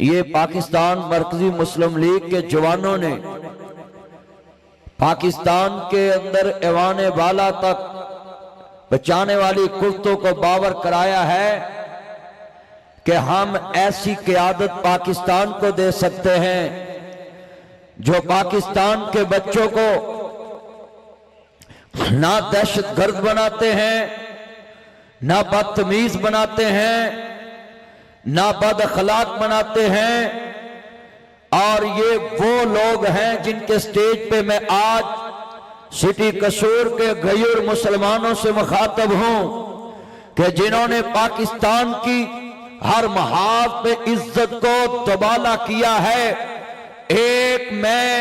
ये पाकिस्तान मरकजी मुस्लिम लीग के जवानों ने पाकिस्तान के अंदर ऐवान बाला तक बचाने वाली कुर्तों को बावर कराया है कि हम ऐसी क़यादत पाकिस्तान को दे सकते हैं जो पाकिस्तान के बच्चों को ना दहशतगर्द बनाते हैं, ना बदतमीज बनाते हैं, ना बद अखलाक बनाते हैं। और ये वो लोग हैं जिनके स्टेज पे मैं आज सिटी कसूर के गैर मुसलमानों से मुखातब हूं कि जिन्होंने पाकिस्तान की हर महाज पे इज्जत को तबाला किया है। एक मैं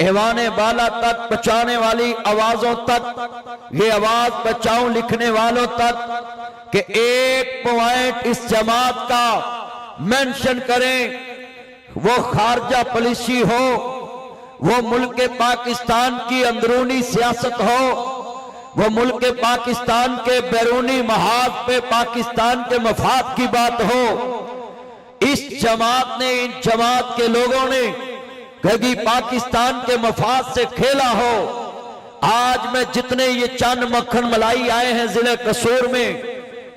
ऐवाने बाला तक पहुंचाने वाली आवाजों तक, ये आवाज बचाऊं लिखने वालों तक कि एक पॉइंट इस जमात का मेंशन करें, वो खारजा पॉलिसी हो, वो मुल्क पाकिस्तान की अंदरूनी सियासत हो, वो मुल्क पाकिस्तान के बैरूनी महाज पे पाकिस्तान के मफाद की बात हो। इस जमात ने, इन जमात के लोगों ने कभी पाकिस्तान के मफाद से खेला हो। आज मैं जितने ये चंद मक्खन मलाई आए हैं जिले कसूर में,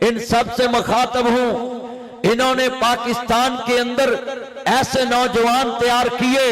इन सब से मुखातब हूं। इन्होंने पाकिस्तान के अंदर ऐसे नौजवान तैयार किए,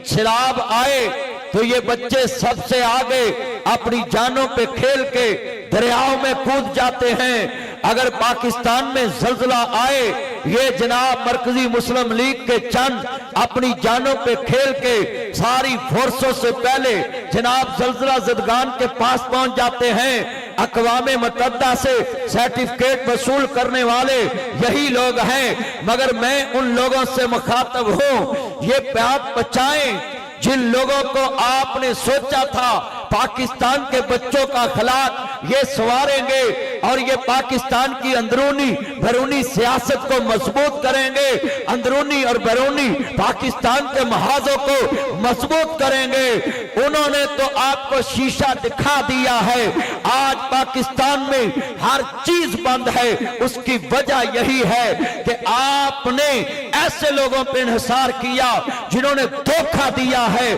सैलाब आए तो ये बच्चे सबसे आगे अपनी जानों पे खेल के दरियाओं में कूद जाते हैं। अगर पाकिस्तान में जल्जला आए, ये जनाब मरकजी मुस्लिम लीग के चंद अपनी जानों पे खेल के सारी फोर्सों से पहले जनाब जल्जला ज़दगान के पास पहुंच जाते हैं। अक़वामे मुत्तहिदा से सर्टिफिकेट वसूल करने वाले यही लोग हैं। मगर मैं उन लोगों से मुखातब हूं, ये प्यार बचाएं जिन लोगों को आपने सोचा था पाकिस्तान के बच्चों का अखलाक ये संवारेंगे और ये पाकिस्तान की अंदरूनी बैरूनी सियासत को मजबूत करेंगे, अंदरूनी और बैरूनी पाकिस्तान के महाजों को मजबूत करेंगे। उन्होंने तो आपको शीशा दिखा दिया है। आज पाकिस्तान में हर चीज बंद है। उसकी वजह यही है कि आपने ऐसे लोगों पर इंहिसार किया जिन्होंने धोखा दिया है।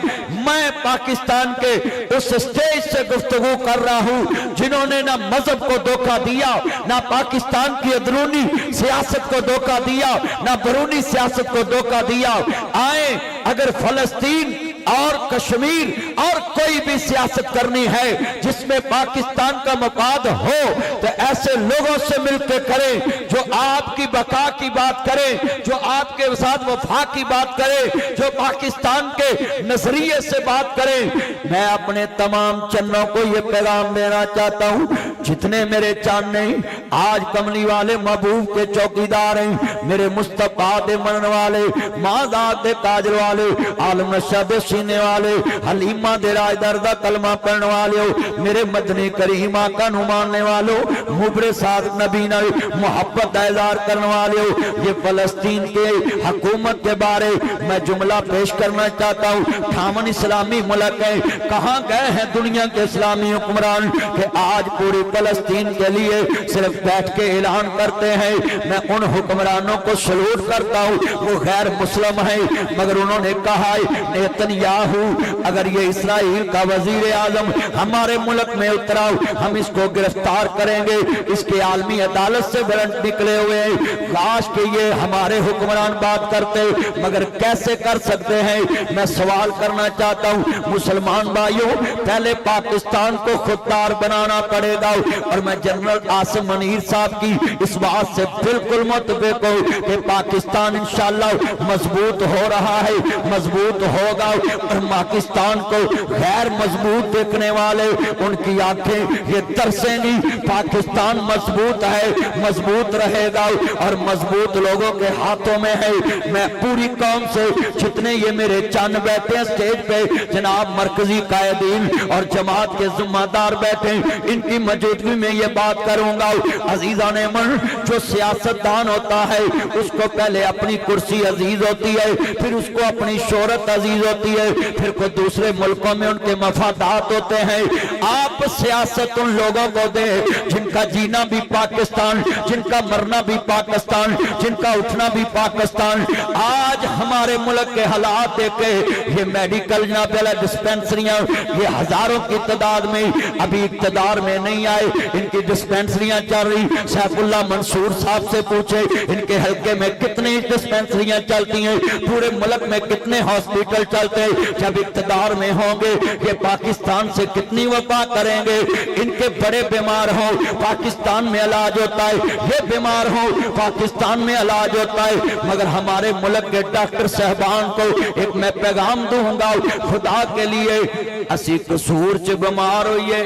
मैं पाकिस्तान के उस स्टेज से गुफ्तगू कर रहा हूं जिन्होंने ना मजहब को धोखा दिया, ना पाकिस्तान की अंदरूनी सियासत को धोखा दिया, ना बैरूनी सियासत को धोखा दिया। आए, अगर फलस्तीन और कश्मीर और कोई भी सियासत करनी है जिसमें पाकिस्तान का मफाद हो तो ऐसे लोगों से मिलकर करें जो आपकी बका की बात करें, जो आपके साथ वफा की बात करें, जो पाकिस्तान के नजरिए से बात करें। मैं अपने तमाम चन्नों को ये पैगाम देना चाहता हूं, जितने मेरे चांद नहीं आज कमली वाले महबूब के चौकीदार हैं, मेरे मुस्तफा दे मन वाले, माज़ाद दे काजल वाले, आलम नशा दे सीने वाले, हलीमा दे राजदर दा कलमा पढ़ने वाले हो, मेरे मदनी करीमा का नुमानने वाले हो, मुबरे साद नबी ने मोहब्बत का इज़हार करने वाले हो। ये फलस्तीन के हुकूमत के बारे मैं जुमला पेश करना चाहता हूँ। थामन इस्लामी मुल्क है, कहाँ गए हैं दुनिया के इस्लामी हुक्मरान कि आज पूरी फलस्तीन के लिए सिर्फ बैठ के ऐलान करते हैं। मैं उन हुक्मरानों को सलूट करता हूँ, वो गैर मुस्लिम है मगर उन्होंने कहा है नेतन्याहू अगर ये इस्राइल का वजीर आजम हमारे मुल्क में उतरा हम इसको गिरफ्तार करेंगे। इसके आलमी अदालत से वारंट निकले हुए हैं। काश के ये हमारे हुक्मरान बात करते, मगर कैसे कर सकते हैं। मैं सवाल करना चाहता हूँ मुसलमान भाइयों, पहले पाकिस्तान को खुददार बनाना पड़ेगा। और मैं जनरल आसिम मुनीर साहब की इस बात से बिल्कुल मुतफिक हूँ कि पाकिस्तान इंशाअल्लाह मजबूत हो रहा है, मजबूत होगा। और पाकिस्तान को गैर मजबूत देखने वाले उनकी आंखें ये तरसेंगी। पाकिस्तान मजबूत है, मजबूत रहेगा और मजबूत लोगों के हाथों में है। मैं पूरी कौम से जितने ये मेरे चंद बैठे हैं स्टेज पे, जनाब मरकजी कायदीन और जमात के जिम्मेदार बैठे, इनकी मौजूद मौजूदगी में ये बात करूंगा। अजीजा ने मन, जो सियासतदान होता है उसको पहले अपनी कुर्सी अजीज होती है, फिर उसको अपनी शोहरत अजीज होती है, फिर को दूसरे मुल्कों में उनके मफादात होते हैं। आप सियासत उन लोगों को दे जिनका जीना भी पाकिस्तान, जिनका मरना भी पाकिस्तान, जिनका उठना भी पाकिस्तान। आज हमारे मुल्क के हालात देखे, ये मेडिकल जनाब वाला डिस्पेंसरियां, ये हजारों की तादाद में अभी इक्तदार में नहीं आए, इनकी डिस्पेंसरियां चल रही। सैफुल्लाह मंसूर साहब से पूछे इनके हल्के में कितनी डिस्पेंसरियां चलती हैं, पूरे मुल्क में कितने हॉस्पिटल चलते हैं। जब इक्तदार में होंगे ये पाकिस्तान से कितनी वफा करेंगे। इनके बड़े बीमार हो पाकिस्तान में इलाज होता है, ये बीमार हो पाकिस्तान में इलाज होता है। मगर हमारे मुल्क के डॉक्टर साहबान को एक मैं पैगाम दूंगा, खुदा के लिए असी कसूर च बीमार होइए,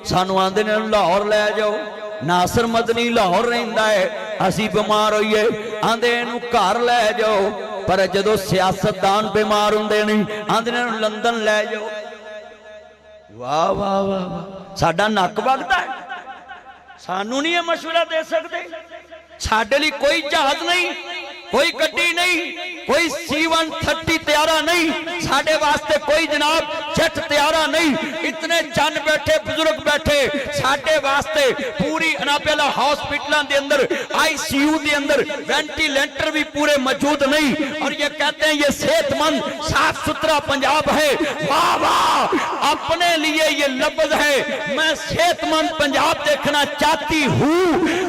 सानू आंदे ने लाहौर ले जाओ, नासिर मदनी लाहौर रहिंदा है, असी बीमार होइए आंदे इनू घर ले जाओ। पर जदों सियासतदान बीमार हुंदे नहीं आंदे ने लंदन ले जाओ। वाह वाह वाह, साडा नक वगदा है, सानू नहीं मशवरा दे सकते। साडे लिए कोई जहाज नहीं, कोई गड्डी नहीं, कोई C-130 त्यारा नहीं, साडे वास्ते कोई जनाब जेट त्यारा नहीं। इतने जन बैठे, बुजुर्ग बैठे, साडे वास्ते पूरी अनापेला हॉस्पिटलों के अंदर ICU के अंदर वेंटिलेटर भी पूरे मौजूद नहीं। और ये कहते हैं ये सेहतमंद साफ सुथरा पंजाब है। वाह वाह, अपने लिए ये लफ्ज है, मैं सेहतमंद पंजाब देखना चाहती हूँ।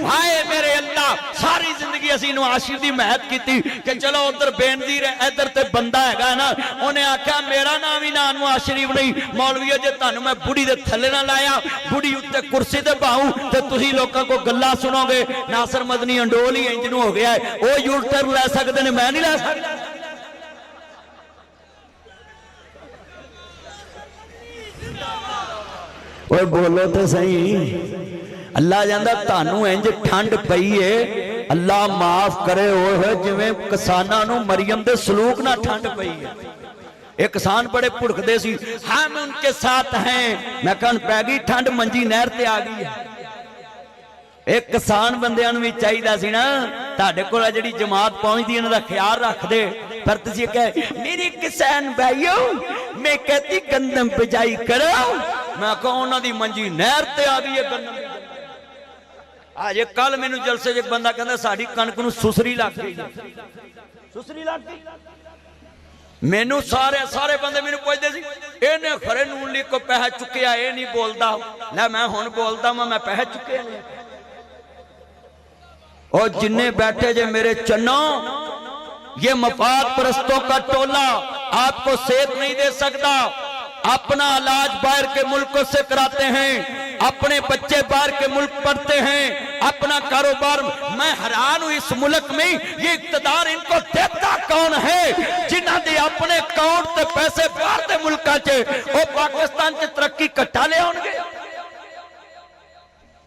हाय मेरे अल्लाह, सारी जिंदगी असी नवाशिफ की मेहनत की कि चलो उधर बेनजीर है, इधर ते बंदा हैगा ना, उन्हें आख्या मेरा नाम ही ना नवाज शरीफ नहीं। मौलवी जे तुहानू मैं बुढ़ी दे थल्ले ना लाया, बुढ़ी उत्ते कुर्सी ते बाहूं ते तुसीं लोकां को गल्लां सुनोगे। नासिर मदनी अंडोल ही इंज नूं हो गया है, वो यूटर्न ले सकदे ने, मैं नहीं ले सकदा। ओए बोलो तो सही। अल्लाह जांदा तानू इंज ठंड पई है, अल्लाह माफ करे ओए जिवें किसानां नूं मरियम दे सलूक ना ठंड पई है। एक किसान बड़े भुड़कदे सी, हम उनके साथ हैं। मैं कहन पै गई ठंड, मंजी नहर ते आ गई है। एक किसान बंदियां नूं भी चाहीदा सी ना, तुहाडे कोल जिहड़ी जमात पहुंचदी इन्हां दा ख्याल रख दे। पर तुसीं कहे मेरे किसान भाइयों, मैं कहती गंदम बिजाई करो, मैं कहो उन्हां दी मंजी नहर ते आ गई है गंदम। आज कल मैनू जलसे एक बंदा कहता साड़ी कणक नूं सुसरी लग गई, सुसरी लग गई। मैनू सारे बंदे मैनू पुछदे सी इहने खरे नून लीग को पैसा चुकिया, ये नहीं बोलता। लै मैं हुण बोलदा मैं पैसा चुके। और जिन्ने बैठे जे मेरे चन्नो, ये मफाद परस्तों का टोला आपको सेहत नहीं दे सकता। अपना इलाज बाहर के मुल्कों से कराते हैं, अपने बच्चे बाहर के मुल्क पढ़ते हैं, अपना कारोबार। मैं हैरान हूं इस मुल्क में ये इक्तदार इनको देता कौन है, जिन्हां दे अपने अकाउंट ते पैसे बाहर के मुल्कां च, वो पाकिस्तान च तरक्की कट्टा ले आउणगे।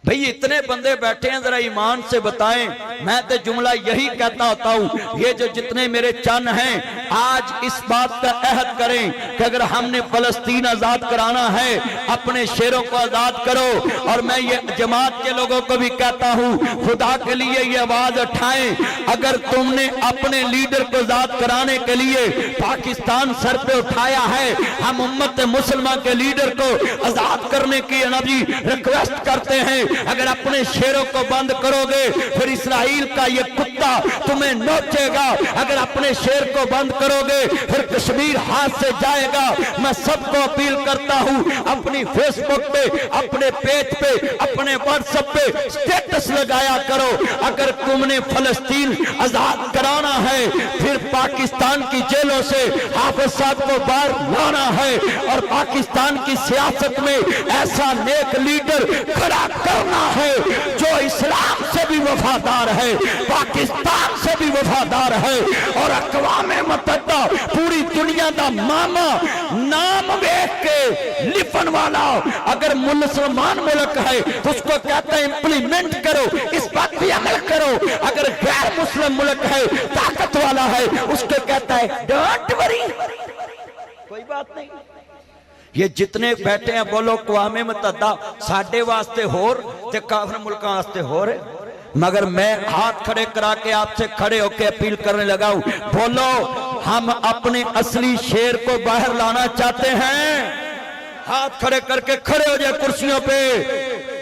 भाई इतने बंदे बैठे हैं, जरा ईमान से बताएं। मैं तो जुमला यही कहता होता हूं, ये जो जितने मेरे चन हैं आज इस बात का अहद करें कि अगर हमने फलस्तीन आजाद कराना है, अपने शेरों को आजाद करो। और मैं ये जमात के लोगों को भी कहता हूं, खुदा के लिए ये आवाज उठाएं। अगर तुमने अपने लीडर को आजाद कराने के लिए पाकिस्तान सर पे उठाया है, हम उम्मत मुसलमान के लीडर को आजाद करने की नबी रिक्वेस्ट करते हैं। अगर अपने शेरों को बंद करोगे फिर इसराइल का ये कुत्ता तुम्हें नोचेगा। अगर अपने शेर को बंद करोगे फिर कश्मीर हाथ से जाएगा। मैं सबको अपील करता हूं, अपनी फेसबुक पे, अपने पेज पे, अपने व्हाट्सएप पे स्टेटस लगाया करो। अगर तुमने फलस्तीन आजाद कराना है, फिर पाकिस्तान की जेलों से हाफिज साहब को बाहर लाना है और पाकिस्तान की सियासत में ऐसा नेक लीडर खड़ा करना है जो इस्लाम से भी वफादार है, पाकिस्तान से भी वफादार है और अक़वाम मुत्तहिदा पूरी दुनिया का मामा नाम देख के लिखन वाला। अगर मुसलमान मुल्क है तो उसको कहता है इंप्लीमेंट करो, इस बात पे अमल करो। अगर गैर मुस्लिम मुल्क है, ताकत वाला है, उसको कहता है डोंट वरी, कोई बात नहीं। ये जितने बैठे हैं बोलो कवामे मुत्तहिदा साडे वास्ते होर ते काफिर मुल्कां वास्ते होर है। मगर मैं हाथ खड़े करा के आपसे खड़े होकर अपील करने लगा हूं, बोलो हम अपने असली शेर को बाहर लाना चाहते हैं? हाथ खड़े करके खड़े हो जाए कुर्सियों पे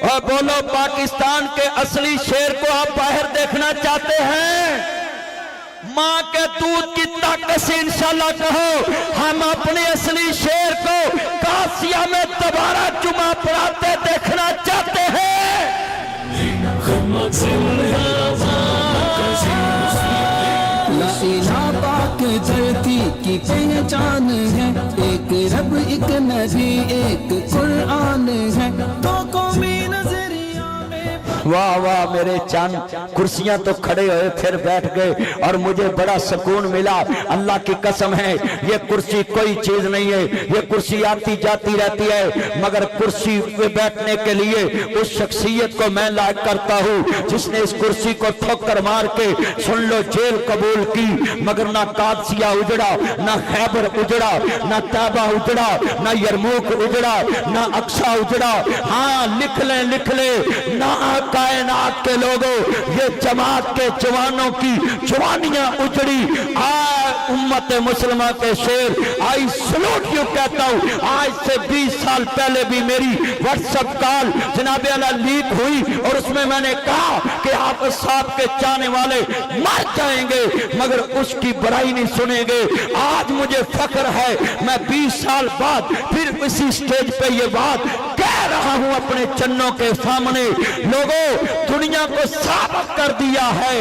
और बोलो पाकिस्तान के असली शेर को आप बाहर देखना चाहते हैं? मां के दूध की ताकत से इंशाल्लाह कहो हम अपने असली शेर को कासिया में दोबारा जुमा पढ़ाते देखना चाहते हैं। पाक धरती की पहचान है, एक रब एक नबी एक कुरान है, तो कौमी नजरिया में। वाह वाह मेरे चांद, कुर्सियां तो खड़े हुए फिर बैठ गए और मुझे बड़ा सुकून मिला। अल्लाह की कसम है ये कुर्सी कोई चीज नहीं है, ये कुर्सी आती जाती रहती है, मगर कुर्सी पे बैठने के लिए उस शख्सियत को मैं लायक करता हूँ जिसने इस कुर्सी को ठोकर मार के सुन लो जेल कबूल की, मगर ना कादसिया उजड़ा, ना खैबर उजड़ा, ना तैबा उजड़ा, ना यरमूक उजड़ा, ना अक्सा उजड़ा। हाँ लिख ले ना कायनात के लोगों, ये जमात के जवानों की जवानियां उजड़ी। उम्मत मुसलमान के शेर आई सलूट यू कहता हूं। आज से 20 साल पहले भी मेरी व्हाट्सएप कॉल जनाबे अला लीक हुई और उसमें मैंने कहा कि आप साहब के चाहने वाले मर जाएंगे मगर उसकी बुराई नहीं सुनेंगे। आज मुझे फख्र है मैं 20 साल बाद फिर इसी स्टेज पे ये बात कह रहा हूं अपने चन्नों के सामने। लोगों दुनिया को साबित कर दिया है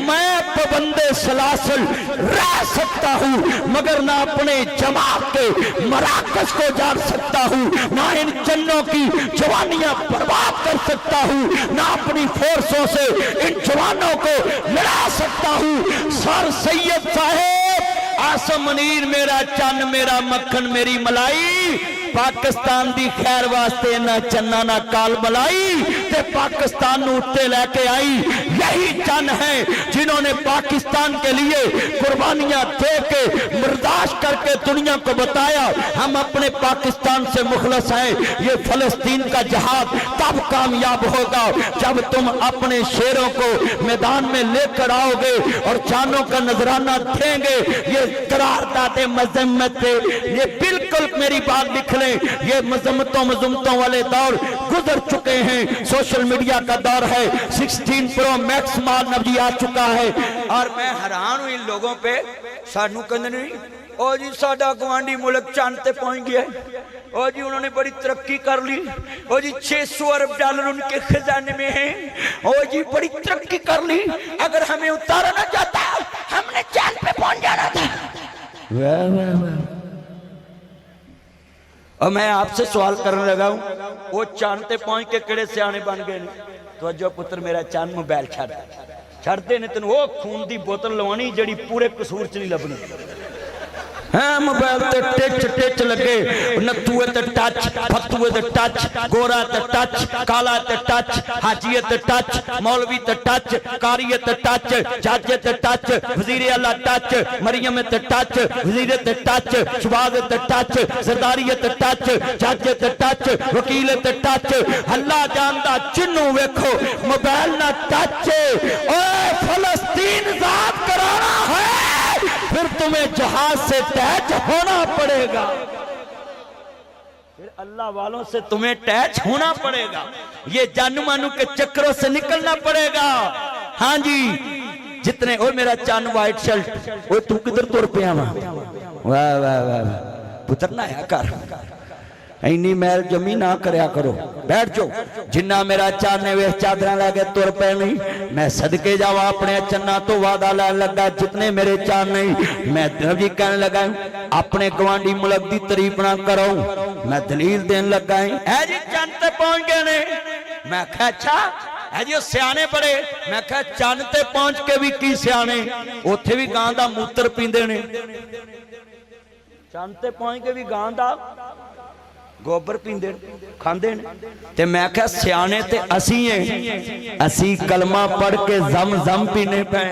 मैं पाबंदे सलासल रह सकता हूं मगर ना अपने जमात के मराकज को जान सकता हूं, ना इन चन्नों की जवानियां बर्बाद कर सकता हूं, ना अपनी फोर्सों से इन जवानों को लड़ा सकता हूं। सर सैयद साहेब आसम मुनीर मेरा चन्न मेरा मक्खन मेरी मलाई, पाकिस्तान दी खैर वास्ते ना चन्ना ना काल मलाई ते पाकिस्तान उत्ते लेके आई। यही चन्न है जिन्होंने पाकिस्तान के लिए कुर्बानियां दे के बर्दाश्त करके दुनिया को बताया हम अपने पाकिस्तान से मुखलस हैं। ये फलस्तीन का जहाद तब कामयाब होगा जब तुम अपने शेरों को मैदान में लेकर आओगे और जानों का नजराना देंगे। ये करारदादे मजम्मत पे ये बिल्कुल मेरी बात लिख लें, ये मजम्मतों वाले दौर गुजर चुके हैं। सोशल मीडिया का दौर है, 16 प्रो मैक्स माल नबी आ चुका है और मैं हैरान हूं इन लोगों पे। सानू कहंदे नहीं ओ जी साडा गवांडी मुल्क चंद ते पहुंच गया, ओ जी उन्होंने बड़ी तरक्की कर ली, ओ जी 600 अरब डॉलर उनके खजाने में है, ओ जी बड़ी तरक्की कर ली। अगर हमें उतारा ना जाता हमने चांद पे पहुंच जाना था। वाह वाह वाह। और मैं आपसे सवाल करने लगा हूं वो चांद ते पहुंच के केड़े सियाने बन गए। तो जो पुत्र मेरा चांद मोबाइल छड़ते ने तेन वो खून की बोतल लवानी जड़ी पूरे कसूर च नहीं लभनी। हाँ मोबाइल ते टिच टिच लगे, नत्थुए ते टच, फत्तुए ते टच, गोरा ते टच, काला ते टच, हाजीए ते टच, मौलवी ते टच, कारिये ते टच, जाजे ते टच, वजीरे आला टच, मरियम ते टच, वजीरे ते टच, शबाज ते टच, सरदारिये ते टच, जाजे ते टच, वकील ते टच। अल्लाह जानदा जिन्नू वेखो मोबाइल ना टच। ओए फलस्तीन आजाद कराना है फिर तुम्हें जहाज से अटैच होना पड़ेगा, फिर अल्लाह वालों से तुम्हें अटैच होना पड़ेगा, ये जानू मानू के चक्रों से निकलना पड़ेगा। हाँ जी जितने ओ मेरा चांद व्हाइट शर्ट ओ तू किधर तुर पिया वा? वाह वाह वाह पुत्र ना आया कर इन्नी मैल जमी ना करया करो, बैठ जाओ। जिन्ना मेरा चाने वे चादर लैके तुर पे नहीं, मैं सदके जावा अपने चन्ना तो वादा लैन लगा जितने मेरे चान नहीं। मैं नबी कहने लगा अपने गवांडी मुल्क की तारीफ ना करो, मैं दलील देन लगा है जी चंद ते पहुंच गए ने। मैं कहा अच्छा है जी सियाने बड़े। मैं कहा चंद ते पहुंच के भी की सियाने, उत्थे भी गां दा मूत्र पींदे ने, चंद ते पहुंच के भी गां दा गोबर पींदे खांदे ने। ते मैं क्या सियाने ते असी हैं, असी कलमा पढ़ के जम पीने पे।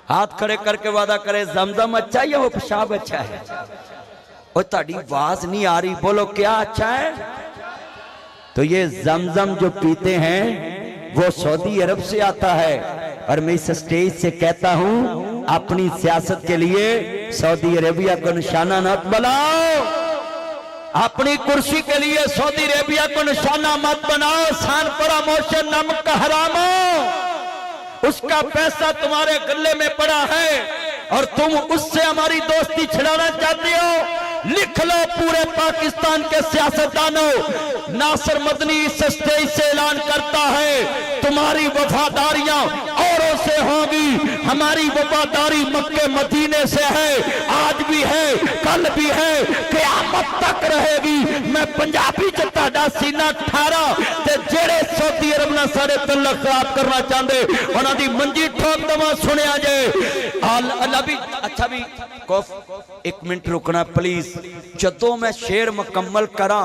हाथ खड़े करके वादा करे जम अच्छा या वो पेशाब अच्छा है? और ताड़ी आवाज नहीं आ रही, बोलो क्या अच्छा है? तो ये जमजम जो पीते हैं वो सऊदी अरब से आता है। और मैं इस स्टेज से कहता हूं, अपनी सियासत के लिए सऊदी अरेबिया को निशाना मत बनाओ, अपनी कुर्सी के लिए सऊदी अरेबिया को निशाना मत बनाओ। सान प्रमोशन नमक का हरामो, उसका पैसा तुम्हारे गले में पड़ा है और तुम उससे हमारी दोस्ती छिड़ाना चाहते हो। लिख लो पूरे पाकिस्तान के सियासतदानों, नासिर मदनी इस स्टेज से ऐलान करता है, तुम्हारी वफादारियां औरों से होंगी, हमारी वफादारी मक्के मदीने से है, आज भी है, कल भी है, क़यामत तक रहेगी। मैं पंजाबी च तुहाडा सीना ठारा ते जेड़े सऊदी अरब नाल साडे तल्लक खराब करना चाहते उन्हां दी मंजी ठोक दवा। सुनिया जे अल्लाह भी अच्छा भी एक मिनट रुकना प्लीज। जदों मैं शेर मुकम्मल करा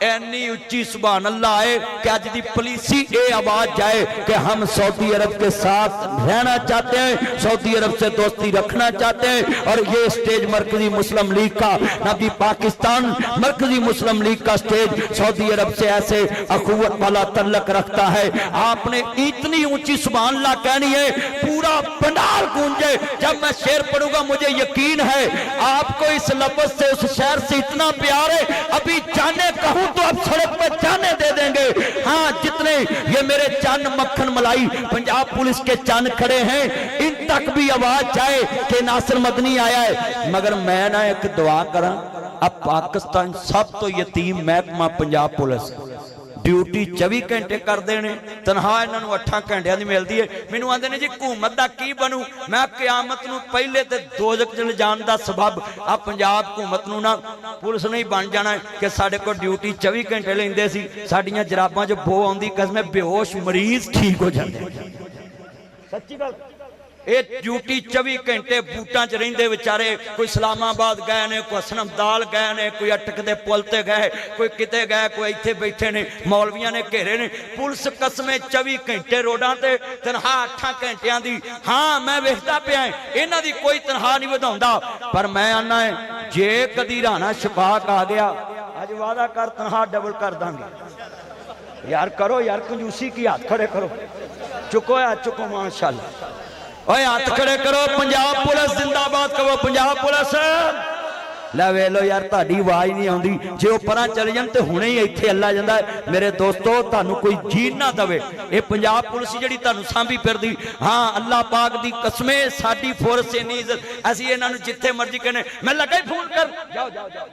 एनी उच्ची सुभान अल्लाह आए कि अज दी पुलिसी ये आवाज जाए कि हम सऊदी अरब के साथ रहना चाहते हैं, सऊदी अरब से दोस्ती रखना चाहते हैं। और ये स्टेज मरकजी मुस्लिम लीग का, नबी पाकिस्तान मरकजी मुस्लिम लीग का स्टेज सऊदी अरब से ऐसे अखुवत वाला तल्लक रखता है। आपने इतनी ऊंची सुभान अल्लाह कहनी है, पूरा पंडाल गूंजे। जब मैं शेर पढ़ूंगा मुझे यकीन है आपको इस लफ्ज से, उस शहर से इतना प्यार है, अभी जाने कहूं तो अब सड़क पर जाने दे देंगे। हाँ, जितने ये मेरे चंद मक्खन मलाई पंजाब पुलिस के चंद खड़े हैं, इन तक भी आवाज जाए कि नासिर मदनी आया है। मगर मैं ना एक दुआ करा, अब पाकिस्तान सब तो यतीम महकमा पंजाब पुलिस ड्यूटी 24 घंटे करते हैं, तनख्वाह इन्होंने 8 घंटिया की मिलती है। मैनू आते ने जी हुकूमत का की बनू, मैं क़यामत नूं पहले तो दोज़ख च जाण दा सबब आ पंजाब हुकूमत नूं ना पुलिस नहीं बन जाना है कि साडे कोल ड्यूटी 24 घंटे लेंदे सी, साडियां जराबां च बो आउंदी, कसम बेहोश मरीज ठीक हो जाते। सच्ची गल, ये ड्यूटी 24 घंटे बूटा च रहिंदे बेचारे। कोई इस्लामाबाद गए ने, कोई हसनमदाल गए ने, कोई अटक दे पुल ते गए, कोई किते गए, कोई इत्थे बैठे ने, मौलवियां ने घेरे ने। पुलिस कसमें 24 घंटे रोडां ते, तनख्वाह 8 घंटियां दी। हाँ, मैं वेखदा पिया इन्हां दी कोई तनख्वाह नहीं वधाउंदा, पर मैं आना है जे कदी राणा शफाक आ गया, अज वादा कर तनख्वाह डबल कर दांगे। यार करो यार कंजूसी की, हाथ खड़े करो, चुको यार चुको, माशाअल्लाह। ओए हाथ खड़े करो, पंजाब पुलिस जिंदाबाद करो, पंजाब पुलिस। लै वे लो यार, ताड़ी आवाज नहीं आउंदी, जे वो परां चले जाण ते हुणे ही इत्थे अल्लाह जांदा है। मेरे दोस्तों, तुहानू कोई जीन ना दवे, ये पंजाब पुलिस जिहड़ी तुहानू सांभी फिरदी, हाँ अल्लाह पाक दी कसमे साडी फोर्स इन्नी इज्जत, असीं इन्हां नू जिथे मर्जी कहने मैं लगा ही फोन कर, जाओ जाओ जाओ,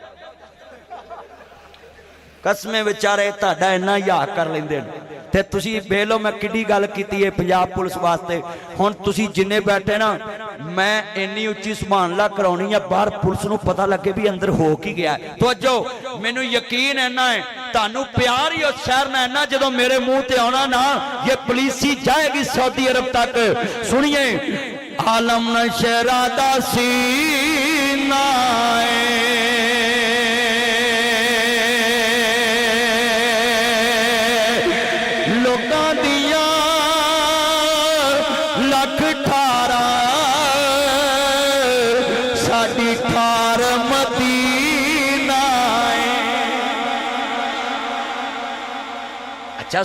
कसमे बेचारे तुहाडा इन्ना याद कर लेंदे ने। ते तुसी वेख लो मैं किड्डी गल कीती है पंजाब पुलिस वास्ते। हुण तुसी जिन्ने बैठे ना, मैं इन्नी उच्ची सुभान अल्लाह कराउणी है, बाहर पुलिस नूं पता लगे भी अंदर हो की गया है। तो अजो मैनू यकीन इन्ना है, तुहानू प्यार ही उस शहर नाल इन्ना, जदों मेरे मुंह ते आउणा ना, ये पुलिस ही जाएगी सऊदी अरब तक। सुनिए, आलम नशरा दा सीना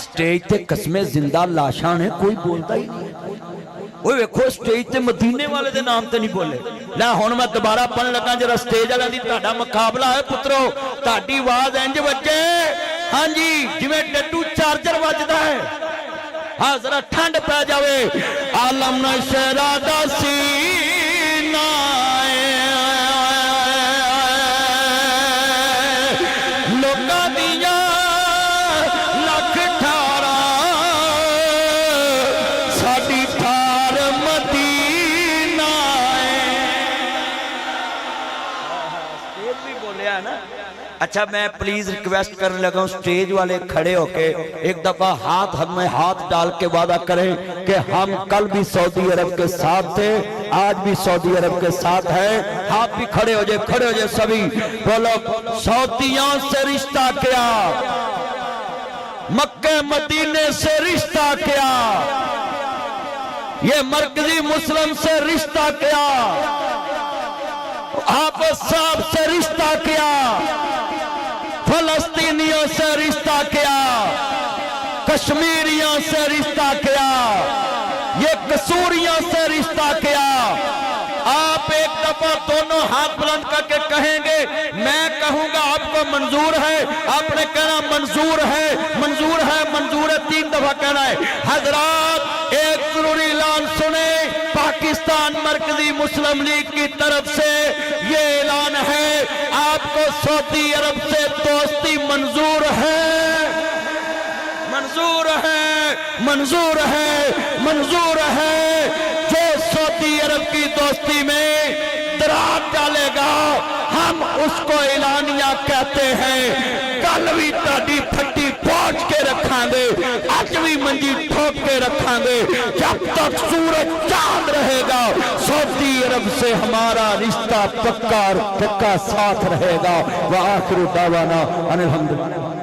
स्टेज ते कसमें जिंदा लाशां ने, कोई बोलता ही नहीं। वो वेखो स्टेज ते मदीने वाले दे नाम ते नहीं बोले। लै हुण मैं दोबारा पढ़न लगा, जरा स्टेज वाले दी तुहाडा मुकाबला है पुत्रो, तुहाडी आवाज इंज वजे, हाँ जी जिवें डड्डू चार्जर वजदा है। हाँ जरा ठंड पै जावे। आलम नशरा दा सीना लोकां दियां अच्छा, मैं प्लीज रिक्वेस्ट करने लगा हूं स्टेज वाले खड़े होके एक दफा हाथ हम में हाथ डाल के वादा करें कि हम कल भी सऊदी अरब के साथ थे, आज भी सऊदी अरब के साथ है। हाथ भी खड़े हो जाए, खड़े हो जाए सभी। बोलो, सऊदियों से रिश्ता क्या, मक्के मदीने से रिश्ता क्या, ये मरकजी मुस्लिम से रिश्ता क्या, आप साहब से रिश्ता किया, फलस्तीनियों से रिश्ता किया, कश्मीरियों से रिश्ता किया, ये कसूरियों से रिश्ता किया। आप एक दफा दोनों हाथ बुलंद करके कहेंगे, मैं कहूंगा आपको मंजूर है, आपने कहना मंजूर है, मंजूर है, मंजूर है, 3 दफा कहना है। हजरात एक जरूरी ऐलान सुने, पाकिस्तान मरकजी मुस्लिम लीग की तरफ से ये ऐलान है, आपको सऊदी अरब से दोस्ती मंजूर है, मंजूर है, मंजूर है, मंजूर है। जो सऊदी अरब की दोस्ती में दरार डालेगा, हम उसको ऐलानिया कहते हैं। कल भी ताड़ी फट्टी पहुंच के रखांगे, अज भी मंजी ठोक के रखांगे, जब तक सूरज चांद रहेगा सऊदी अरब से हमारा रिश्ता पक्का और पक्का साथ रहेगा। व आखिर दावाना अनिल हम्दुलिल्लाह।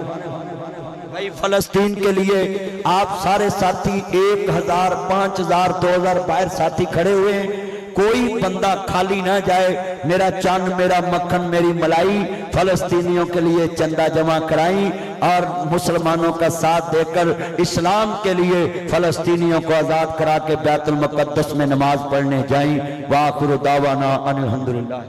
भाई फलस्तीन के लिए आप सारे साथी 1000, 5000, 2000 बाहर साथी खड़े हुए हैं, कोई बंदा खाली ना जाए। मेरा चंद, मेरा मक्खन, मेरी मलाई फलस्तीनियों के लिए चंदा जमा कराई और मुसलमानों का साथ देकर इस्लाम के लिए फलस्तीनियों को आजाद करा के बैतुल मुक़द्दस में नमाज पढ़ने जाएं। व आखिर दावाना अनिल हम्दुलिल्लाह।